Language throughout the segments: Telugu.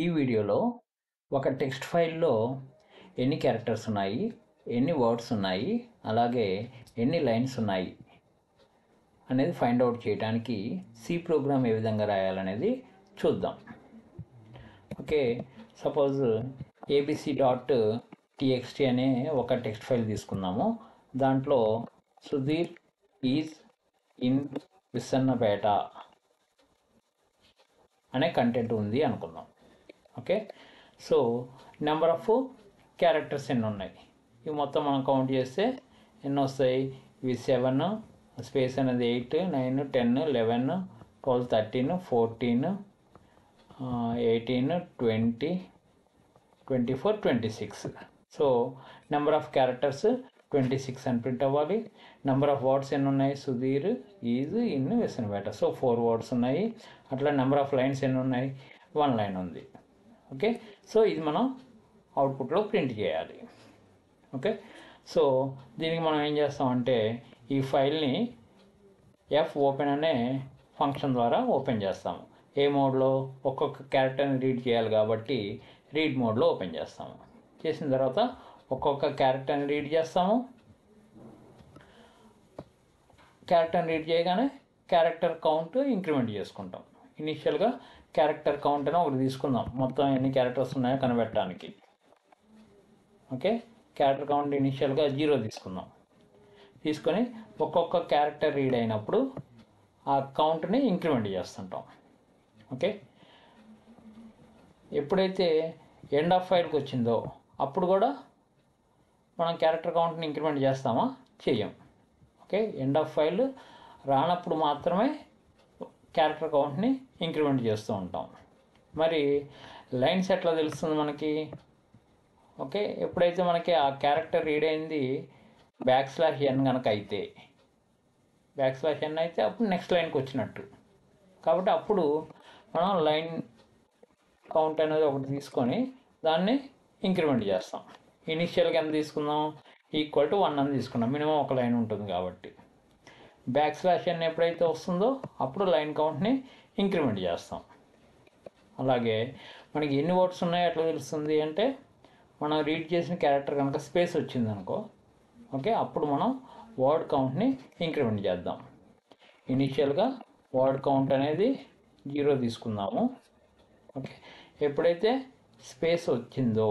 ఈ వీడియోలో ఒక టెక్స్ట్ ఫైల్లో ఎన్ని క్యారెక్టర్స్ ఉన్నాయి, ఎన్ని వర్డ్స్ ఉన్నాయి, అలాగే ఎన్ని లైన్స్ ఉన్నాయి అనేది ఫైండ్ అవుట్ చేయడానికి సి ప్రోగ్రామ్ ఏ విధంగా రాయాలనేది చూద్దాం. ఓకే, సపోజ్ abc.txt అనే ఒక టెక్స్ట్ ఫైల్ తీసుకుందాము. దాంట్లో సుధీర్ ఈజ్ ఇన్ విసన్నపేట అనే కంటెంట్ ఉంది అనుకుందాం. Okay, so number of characters ఎన్ని ఉన్నాయి, ఇవి మొత్తం మనం కౌంట్ చేస్తే ఎన్ని వస్తాయి? ఇవి 7, స్పేస్ అనేది 8, 9, 10, 11, 12, 13, 14, 18, 20, 24, 26. సో నెంబర్ ఆఫ్ క్యారెక్టర్స్ 26 అని ప్రింట్ అవ్వాలి. నెంబర్ ఆఫ్ వర్డ్స్ ఎన్ని ఉన్నాయి? Sudheer is in Visannapeta, so 4 words ఉన్నాయి. అట్లా నెంబర్ ఆఫ్ లైన్స్ ఎన్ని ఉన్నాయి? 1 లైన్ ఉంది. ఓకే, సో ఇది మనం అవుట్పుట్లో ప్రింట్ చేయాలి. ఓకే, సో దీనికి మనం ఏం చేస్తామంటే ఈ ఫైల్ని ఓపెన్ అనే ఫంక్షన్ ద్వారా ఓపెన్ చేస్తాము. ఏ మోడ్లో? ఒక్కొక్క క్యారెక్టర్ని రీడ్ చేయాలి కాబట్టి రీడ్ మోడ్లో ఓపెన్ చేస్తాము. చేసిన తర్వాత ఒక్కొక్క క్యారెక్టర్ని రీడ్ చేస్తాము. క్యారెక్టర్ని రీడ్ చేయగానే క్యారెక్టర్ కౌంట్ ఇంక్రిమెంట్ చేసుకుంటాం. ఇనీషియల్గా క్యారెక్టర్ కౌంట్ అని ఒకటి తీసుకుందాం, మొత్తం ఎన్ని క్యారెక్టర్స్ ఉన్నాయో కనిపెట్టడానికి. ఓకే, క్యారెక్టర్ కౌంట్ ఇనీషియల్గా 0 తీసుకుందాం. తీసుకొని ఒక్కొక్క క్యారెక్టర్ రీడ్ అయినప్పుడు ఆ కౌంట్ని ఇంక్రిమెంట్ చేస్తుంటాం. ఓకే, ఎప్పుడైతే ఎండ్ ఆఫ్ ఫైల్కి వచ్చిందో అప్పుడు కూడా మనం క్యారెక్టర్ కౌంట్ని ఇంక్రిమెంట్ చేస్తామా? చెయ్యం. ఓకే, ఎండ్ ఆఫ్ ఫైల్ రానప్పుడు మాత్రమే క్యారెక్టర్ కౌంట్ని ఇంక్రిమెంట్ చేస్తూ ఉంటాం. మరి లైన్స్ ఎట్లా తెలుస్తుంది మనకి? ఓకే, ఎప్పుడైతే మనకి ఆ క్యారెక్టర్ రీడ్ అయింది \n కనుక అయితే, \n అయితే అప్పుడు నెక్స్ట్ లైన్కి వచ్చినట్టు. కాబట్టి అప్పుడు మనం లైన్ కౌంట్ అనేది ఒకటి తీసుకొని దాన్ని ఇంక్రిమెంట్ చేస్తాం. ఇనీషియల్గా ఎంత తీసుకుందాం? =1 అని తీసుకున్నాం, మినిమం ఒక లైన్ ఉంటుంది కాబట్టి. \n ఎప్పుడైతే వస్తుందో అప్పుడు లైన్ కౌంట్ని ఇంక్రిమెంట్ చేస్తాం. అలాగే మనకి ఎన్ని వర్డ్స్ ఉన్నాయో ఎట్లా తెలుస్తుంది అంటే, మనం రీడ్ చేసిన క్యారెక్టర్ కనుక స్పేస్ వచ్చింది అనుకో, ఓకే, అప్పుడు మనం వర్డ్ కౌంట్ని ఇంక్రిమెంట్ చేద్దాం. ఇనీషియల్గా వర్డ్ కౌంట్ అనేది 0 తీసుకుందాము. ఓకే, ఎప్పుడైతే స్పేస్ వచ్చిందో,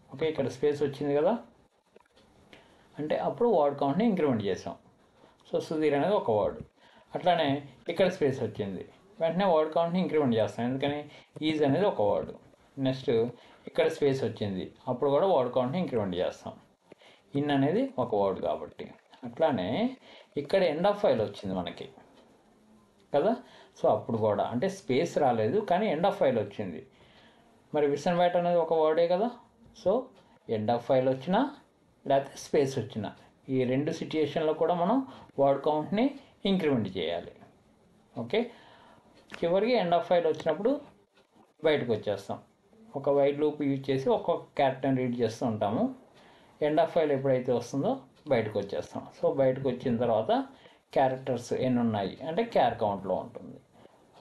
ఓకే, ఇక్కడ స్పేస్ వచ్చింది కదా అంటే అప్పుడు వర్డ్ కౌంట్ని ఇంక్రిమెంట్ చేసాం. సో సుధీర్ అనేది ఒక వర్డ్. అట్లానే ఇక్కడ స్పేస్ వచ్చింది, వెంటనే వర్డ్ కౌంట్ని ఇంక్రిమెంట్ చేస్తాం, ఎందుకని ఈజ్ అనేది ఒక వర్డ్. నెక్స్ట్ ఇక్కడ స్పేస్ వచ్చింది, అప్పుడు కూడా వర్డ్ కౌంట్ని ఇంక్రిమెంట్ చేస్తాం, ఇన్ అనేది ఒక వర్డ్ కాబట్టి. అట్లానే ఇక్కడ ఎండ్ ఆఫ్ ఫైల్ వచ్చింది మనకి కదా, సో అప్పుడు కూడా అంటే స్పేస్ రాలేదు కానీ ఎండ్ ఆఫ్ ఫైల్ వచ్చింది. మరి విసన్నపేట అనేది ఒక వర్డే కదా, సో ఎండ్ ఆఫ్ ఫైల్ వచ్చినా లేకపోతే స్పేస్ వచ్చినా ఈ రెండు సిచ్యుయేషన్లో కూడా మనం వర్డ్ కౌంట్ని ఇంక్రిమెంట్ చేయాలి. ఓకే, చివరికి ఎండ్ ఆఫ్ ఫైల్ వచ్చినప్పుడు బయటకు వచ్చేస్తాం. ఒక వైడ్ లూప్ యూజ్ చేసి ఒక్కొక్క క్యారెక్టర్ని రీడ్ చేస్తూ ఉంటాము. ఎండ్ ఆఫ్ ఫైల్ ఎప్పుడైతే వస్తుందో బయటకు వచ్చేస్తాం. సో బయటకు వచ్చిన తర్వాత క్యారెక్టర్స్ ఎన్ని ఉన్నాయి అంటే క్యార్ కౌంట్లో ఉంటుంది,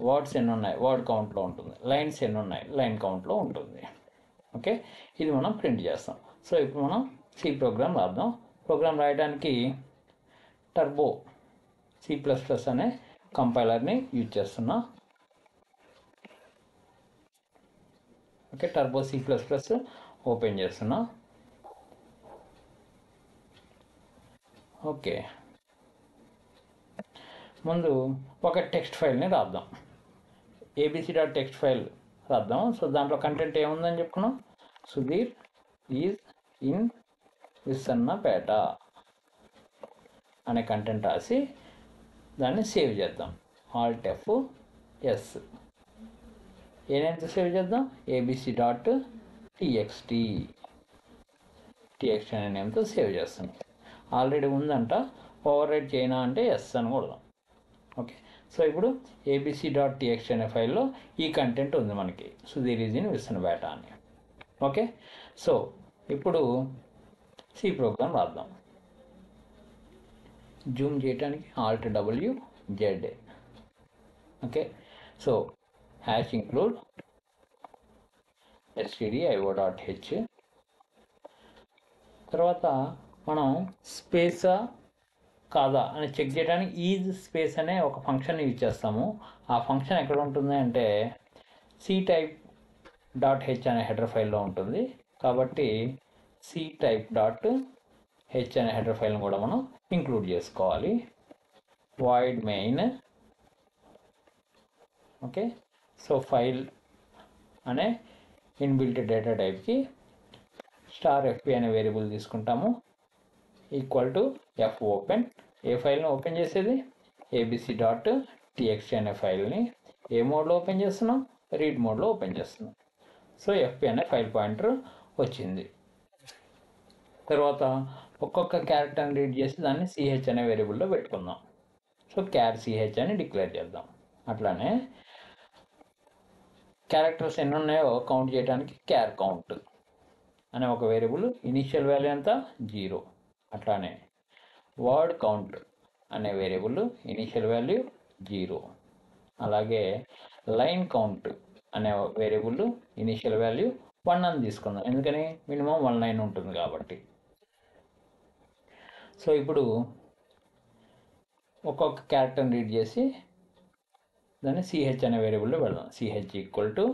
వర్డ్స్ ఎన్ని ఉన్నాయి వర్డ్ కౌంట్లో ఉంటుంది, లైన్స్ ఎన్ని ఉన్నాయి లైన్ కౌంట్లో ఉంటుంది. ఓకే, ఇది మనం ప్రింట్ చేస్తాం. సో ఇప్పుడు మనం సి ప్రోగ్రామ్ రాద్దాం. ప్రోగ్రామ్ రాయడానికి టర్బో C++ అనే కంపైలర్ని యూజ్ చేస్తున్నా. ఓకే, టర్బో C++ ఓపెన్ చేస్తున్నా. ఓకే, ముందు ఒక టెక్స్ట్ ఫైల్ని రాద్దాం, abc.txt ఫైల్ రాద్దాం. సో దాంట్లో కంటెంట్ ఏముందని చెప్పుకున్నాం? సుధీర్ ఈజ్ ఇన్ విసన్నపేట అనే కంటెంట్ రాసి దాన్ని సేవ్ చేద్దాం. Alt+F. ఏ నేమ్తో సేవ్ చేద్దాం? abc.txt అనే నేమ్తో సేవ్ చేస్తున్నాం. ఆల్రెడీ ఉందంట, ఓవర్ రైట్ చేయనా అంటే ఎస్ అని కొడదాం. ఓకే, సో ఇప్పుడు abc.txt అనే ఫైల్లో ఈ కంటెంట్ ఉంది మనకి, సుధీర్ ఈజ్ ఇన్ విసన్నపేట అని. ఓకే, సో ఇప్పుడు సి ప్రోగ్రామ్ రాద్దాం. జూమ్ చేయడానికి Alt+W+Z. Okay, so #include stdio.h. తర్వాత మనం స్పేసా కాదా అని చెక్ చేయడానికి ఈజ్ స్పేస్ అనే ఒక ఫంక్షన్ యూజ్ చేస్తాము. ఆ ఫంక్షన్ ఎక్కడ ఉంటుంది అంటే ctype.h అనే హెడర్ ఫైల్లో ఉంటుంది. కాబట్టి ctype.h అనే హెడర్ ఫైల్ని కూడా మనం ఇంక్లూడ్ చేసుకోవాలి. void main. Okay, so file అనే ఇన్బిల్ట్ డేటా టైప్కి $fp అనే వేరియబుల్ తీసుకుంటాము, ఈక్వల్ టు f ఓపెన్. ఏ ఫైల్ని ఓపెన్ చేసేది? abc.txt అనే ఫైల్ని ఏ మోడ్లో ఓపెన్ చేస్తున్నాం? రీడ్ మోడ్లో ఓపెన్ చేస్తున్నాం. సో fp అనే ఫైల్ పాయింటర్ వచ్చింది. తర్వాత ఒక్కొక్క క్యారెక్టర్ని రీడ్ చేసి దాన్ని ch అనే వేరియబుల్లో పెట్టుకుందాం. సో క్యార్ ch అని డిక్లేర్ చేద్దాం. అట్లానే క్యారెక్టర్స్ ఎన్ని ఉన్నాయో కౌంట్ చేయడానికి క్యార్ కౌంట్ అనే ఒక వేరియబుల్, ఇనిషియల్ వాల్యూ ఎంత? 0. అట్లానే వర్డ్ కౌంట్ అనే వేరియబుల్, ఇనిషియల్ వాల్యూ 0. అలాగే లైన్ కౌంట్ అనే వేరియబుల్, ఇనిషియల్ వాల్యూ 1 అని తీసుకుందాం, ఎందుకని మినిమం 1 లైన్ ఉంటుంది కాబట్టి. సో ఇప్పుడు ఒక్కొక్క క్యారెక్టర్ని రీడ్ చేసి దాన్ని ch అనే వేరియబుల్లో పెడదాం. ch ఈక్వల్ టు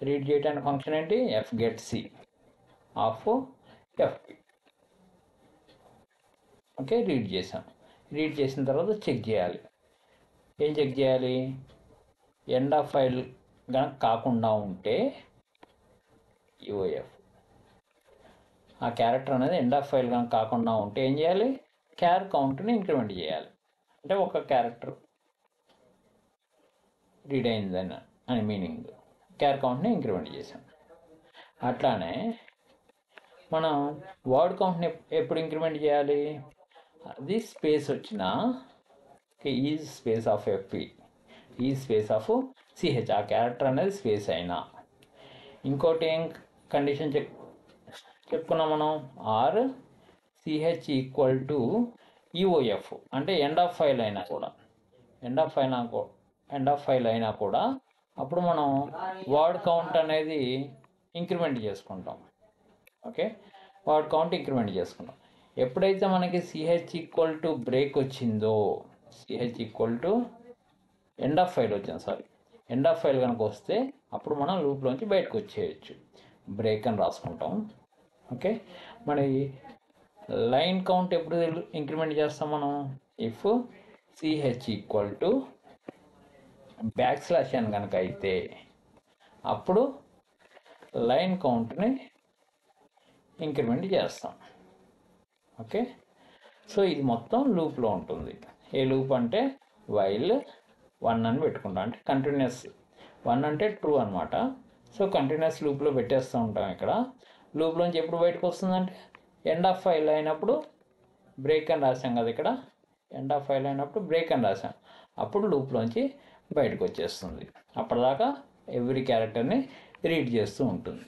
రీడ్ చేయడానికి ఫంక్షన్ ఏంటి? fgetc of fp. Okay, read చేసాం. రీడ్ చేసిన తర్వాత చెక్ చేయాలి. ఏం చెక్ చేయాలి? ఎండ్ ఆఫ్ ఫైల్ కనుక కాకుండా ఉంటే uof, ఆ క్యారెక్టర్ అనేది ఎండ్ ఆఫ్ ఫైల్ కనుక కాకుండా ఉంటే ఏం చేయాలి? క్యార్ కౌంట్ని ఇంక్రిమెంట్ చేయాలి. అంటే ఒక క్యారెక్టర్ రీడ్ అయిందని అని మీనింగ్. క్యార్ కౌంట్ని ఇంక్రిమెంట్ చేసాం. అట్లానే మనం వర్డ్ కౌంట్ని ఎప్పుడు ఇంక్రిమెంట్ చేయాలి? అది స్పేస్ వచ్చిన ఈజ్ స్పేస్ ఆఫ్ fp, ఈ స్పేస్ ఆఫ్ ch, ఆ క్యారెక్టర్ అనేది స్పేస్ అయినా. ఇంకోటి ఏం కండిషన్ చెప్పుకున్నాం మనం? Or ch equal to uof, అంటే ఎండ్ ఆఫ్ ఫైల్ అయినా కూడా, ఎండ్ ఆఫ్ ఫైల్ అయినా కూడా అప్పుడు మనం వర్డ్ కౌంట్ అనేది ఇంక్రిమెంట్ చేసుకుంటాం. ఓకే, వర్డ్ కౌంట్ ఇంక్రిమెంట్ చేసుకుంటాం. ఎప్పుడైతే మనకి ch ఈక్వల్ టు బ్రేక్ వచ్చిందో, ch equal to end of file వచ్చింది, ఎండ్ ఆఫ్ ఫైల్ కనుక వస్తే అప్పుడు మనం లూప్లోంచి బయటకు వచ్చేయచ్చు. బ్రేక్ అని రాసుకుంటాం. ఓకే, మరి లైన్ కౌంట్ ఎప్పుడు ఇంక్రిమెంట్ చేస్తాం మనం? If ch equal to \n కనుక అయితే అప్పుడు లైన్ కౌంట్ని ఇంక్రిమెంట్ చేస్తాం. ఓకే, సో ఇది మొత్తం లూప్లో ఉంటుంది. ఏ లూప్ అంటే వైల్ 1 అని పెట్టుకుంటాం, అంటే కంటిన్యూస్. 1 అంటే ట్రూ అనమాట. సో కంటిన్యూస్ లూప్లో పెట్టేస్తూ ఉంటాం. ఇక్కడ లూప్లోంచి ఎప్పుడు బయటకు వస్తుందంటే ఎండ్ ఆఫ్ ఫైల్ అయినప్పుడు బ్రేక్ అని రాసాం కదా, ఇక్కడ ఎండ్ ఆఫ్ ఫైల్ అయినప్పుడు బ్రేక్ అని రాసాం, అప్పుడు లూప్లోంచి బయటకు వచ్చేస్తుంది. అప్పటిదాకా ఎవ్రీ క్యారెక్టర్ని రీడ్ చేస్తూ ఉంటుంది.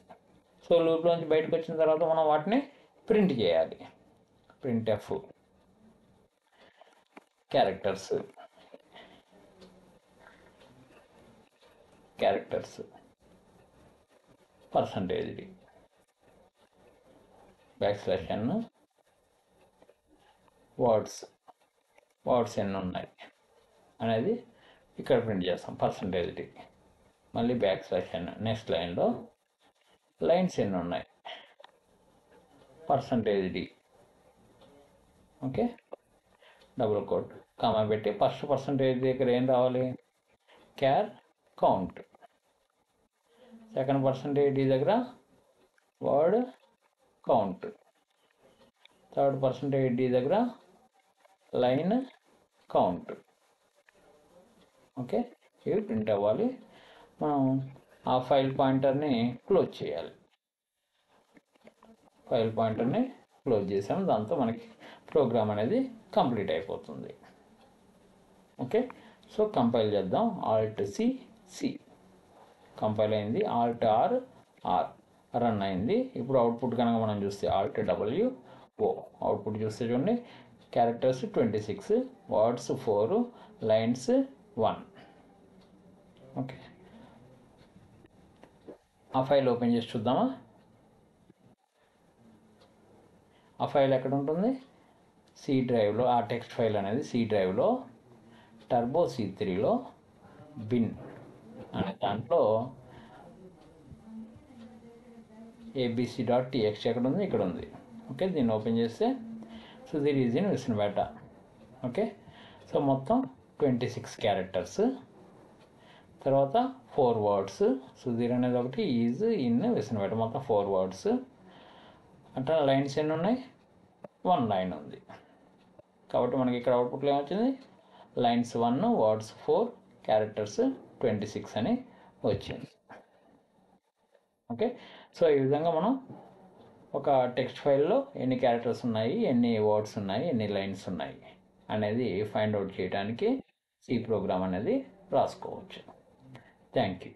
సో లూప్లోంచి బయటకు వచ్చిన తర్వాత మనం వాటిని ప్రింట్ చేయాలి. printf characters %d \n words ఎన్ని ఉన్నాయి అనేది ఇక్కడ ప్రింట్ చేస్తాం, %d. మళ్ళీ \n నెక్స్ట్ లైన్లో లైన్స్ ఎన్ని ఉన్నాయి, %d. Okay, double quote comma పెట్టి ఫస్ట్ % దగ్గర ఏం రావాలి? Char count. సెకండ్ %d దగ్గర వర్డ్ కౌంట్. థర్డ్ %d దగ్గర లైన్ కౌంట్. ఓకే, ఇవి ప్రింట్ అవ్వాలి. మనం ఆ ఫైల్ పాయింటర్ని క్లోజ్ చేయాలి. ఫైల్ పాయింటర్ని క్లోజ్ చేసాము, దాంతో మనకి ప్రోగ్రామ్ అనేది కంప్లీట్ అయిపోతుంది. ఓకే, సో కంపైల్ చేద్దాం. Alt+C కంపైల్ అయింది, Alt+R రన్ అయింది. ఇప్పుడు అవుట్పుట్ కనుక మనం చూస్తే Alt+W అవుట్పుట్ చూస్తే చూడండి, క్యారెక్టర్స్ 26, వర్డ్స్ 4, లైన్స్ 1. ఓకే, ఆ ఫైల్ ఓపెన్ చేసి చూద్దామా. ఆ ఫైల్ ఎక్కడ ఉంటుంది, సి డ్రైవ్లో. ఆ టెక్స్ట్ ఫైల్ అనేది సి డ్రైవ్లో టర్బో C3లో బిన్ అనే దాంట్లో abc.txt ఎక్కడ ఉంది, ఇక్కడ ఉంది. ఓకే, దీన్ని ఓపెన్ చేస్తే Sudheer is in Visanapeta. Okay, so మొత్తం 26 క్యారెక్టర్స్, తర్వాత 4 వర్డ్స్. సుధీర్ అనేది ఒకటి, ఈజ్, ఇన్, విసనపేట, మొత్తం 4 వర్డ్స్. అంటే లైన్స్ ఎన్ని ఉన్నాయి, 1 లైన్ ఉంది. కాబట్టి మనకి ఇక్కడ అవుట్పుట్లో ఏమొచ్చింది, లైన్స్ 1, వర్డ్స్ 4, క్యారెక్టర్స్ 26 అని వచ్చింది. ఓకే, సో ఈ విధంగా మనం ఒక టెక్స్ట్ ఫైల్లో ఎన్ని క్యారెక్టర్స్ ఉన్నాయి, ఎన్ని వర్డ్స్ ఉన్నాయి, ఎన్ని లైన్స్ ఉన్నాయి అనేది ఫైండ్ అవుట్ చేయడానికి సి ప్రోగ్రామ్ అనేది రాసుకోవచ్చు. Thank you.